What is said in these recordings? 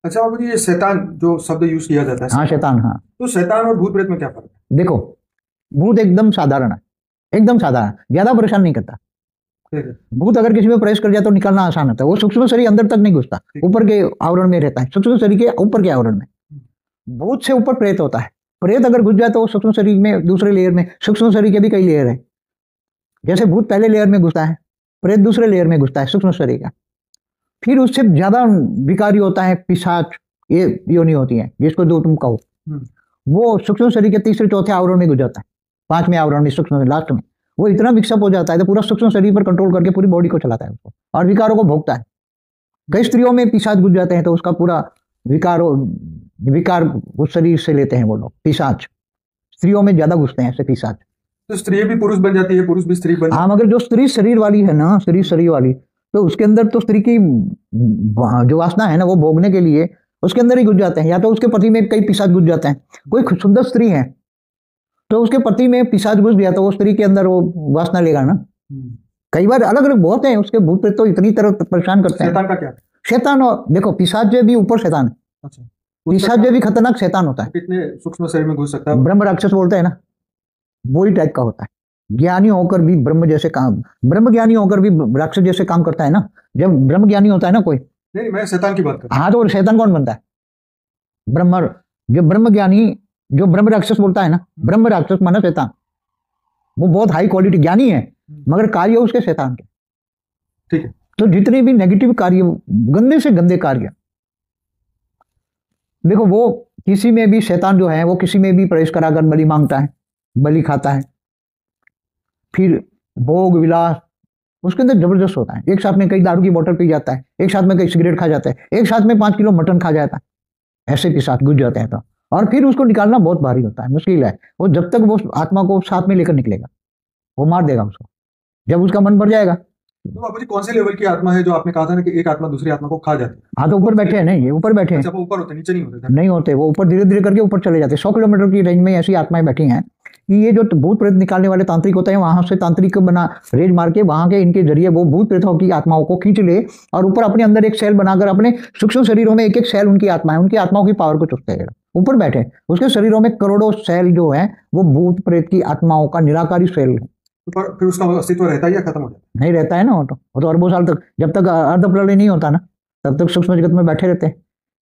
अच्छा बाबू जी, ये शैतान जो शब्द यूज किया जाता है, हाँ शैतान, हाँ। तो शैतान और भूत प्रेत में क्या फर्क है? देखो, भूत एकदम साधारण है, एकदम साधारण, ज्यादा परेशान नहीं करता। ठीक है। भूत अगर किसी में प्रवेश कर जाए तो निकलना आसान होता है। वो सूक्ष्म शरीर अंदर तक नहीं घुसता, ऊपर के आवरण में रहता है, सूक्ष्म शरीर के ऊपर के आवरण में। भूत से ऊपर प्रेत होता है। प्रेत अगर घुस जाए तो वो सूक्ष्म शरीर में दूसरे लेयर में, सूक्ष्म शरीर के भी कई लेयर है। जैसे भूत पहले लेयर में घुसता है, प्रेत दूसरे लेयर में घुसता है सूक्ष्म शरीर का। फिर उससे ज्यादा विकारी होता है पिशाच, ये योनि होती है जिसको जो तुम कहो, वो सूक्ष्म शरीर के तीसरे चौथे आवरण में घुस जाता है, पांचवें आवरण में, सूक्ष्म लास्ट में। वो इतना विकसित हो जाता है तो पूरा सूक्ष्म शरीर पर कंट्रोल करके पूरी बॉडी को चलाता है उसको, और विकारों को भोगता है। कई स्त्रियों में पिशाच घुस जाते हैं तो उसका पूरा विकार उस शरीर से लेते हैं वो लोग। पिशाच स्त्रियों में ज्यादा घुसते हैं ऐसे पिशाच। तो स्त्री भी पुरुष बन जाती है, पुरुष भी स्त्री बन जाती है। हाँ, मगर जो स्त्री शरीर वाली है ना, स्त्री शरीर वाली, तो उसके अंदर तो स्त्री की जो वासना है ना, वो भोगने के लिए उसके अंदर ही घुस जाते हैं। या तो उसके पति में कई पिशाच घुस जाते हैं। कोई सुंदर स्त्री है तो उसके पति में पिशाच घुस गया तो वो स्त्री के अंदर वो वासना लेगा ना। कई बार अलग अलग बहुत हैं उसके भूत प्रेत, तो इतनी तरह परेशान करते हैं। शैतान का क्या? शैतान, और देखो पिशाच जो भी ऊपर शैतान है। अच्छा, पिशाच जो भी खतरनाक शैतान होता है, कितने सूक्ष्म शरीर में घुस सकता है? ब्रह्म राक्षस बोलते हैं ना, वही टाइप का होता है। ज्ञानी होकर भी ब्रह्म जैसे काम, ब्रह्म ज्ञानी होकर भी राक्षस जैसे काम करता है ना। जब ब्रह्म ज्ञानी होता है ना कोई, नहीं मैं शैतान की बात कर रहा हूं। हाँ, तो शैतान कौन बनता है? ब्रह्म, जो ब्रह्म ज्ञानी, जो ब्रह्म राक्षस बोलता है ना, ब्रह्म राक्षस माना शैतान, वो बहुत हाई क्वालिटी ज्ञानी है मगर कार्य उसके शैतान के। ठीक है। तो जितने भी नेगेटिव कार्य, गंदे से गंदे कार्य, देखो वो किसी में भी शैतान जो है वो किसी में भी प्रवेश कराकर बलि मांगता है, बलि खाता है। फिर भोग विलास उसके अंदर जबरदस्त होता है। एक साथ में कई दारू की बोतल पी जाता है, एक साथ में कई सिगरेट खा जाता है, एक साथ में 5 किलो मटन खा जाता है, ऐसे के साथ घुस जाते हैं। तो और फिर उसको निकालना बहुत भारी होता है, मुश्किल है। वो जब तक वो आत्मा को साथ में लेकर निकलेगा, वो मार देगा उसको जब उसका मन भर जाएगा। तो बाबू जी, कौन से लेवल की आत्मा है जो आपने कहा था ना कि एक आत्मा दूसरी आत्मा को खा जाती है? हाँ, तो ऊपर बैठे हैं, नहीं, ये ऊपर बैठे हैं। अच्छा, वो ऊपर होते, नीचे नहीं होते? नहीं होते, वो ऊपर धीरे धीरे करके ऊपर चले जाते हैं। 100 किलोमीटर की रेंज में ऐसी आत्माएं बैठी हैं कि ये जो भूत प्रेत निकालने वाले तांत्रिक होते हैं, वहां से तांत्रिक बना रेज मार के वहां के इनके जरिए वो भूत प्रेतों की आत्माओं को खींच ले और ऊपर अपने अंदर एक सेल बनाकर अपने सूक्ष्म शरीरों में एक एक सेल उनकी आत्मा है, उनकी आत्माओं की पावर को चुसते हैं। ऊपर बैठे उसके शरीरों में करोड़ों सेल जो है वो भूत प्रेत की आत्माओं का निराकारी सेल है। तो फिर उसका अस्तित्व रहता है या खत्म हो जाता है? नहीं रहता है ना, वो तो अरबों साल तक, जब तक अर्ध प्रलय नहीं होता ना तब तक सूक्ष्म जगत में बैठे रहते हैं।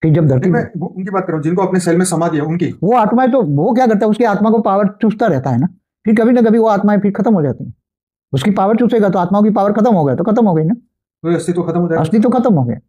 फिर जब धरती, मैं उनकी बात कर रहा हूँ जिनको अपने सेल में समा दिया, उनकी वो आत्माएं, तो वो क्या करता है, उसकी आत्मा को पावर चूसता रहता है ना। फिर कभी ना कभी वो आत्माएं फिर खत्म हो जाती हैं। उसकी पावर चूसेगा तो आत्माओं की पावर खत्म हो गया तो खत्म हो गई ना, तो अस्तित्व खत्म हो जाएगा। अस्तित्व खत्म हो गया।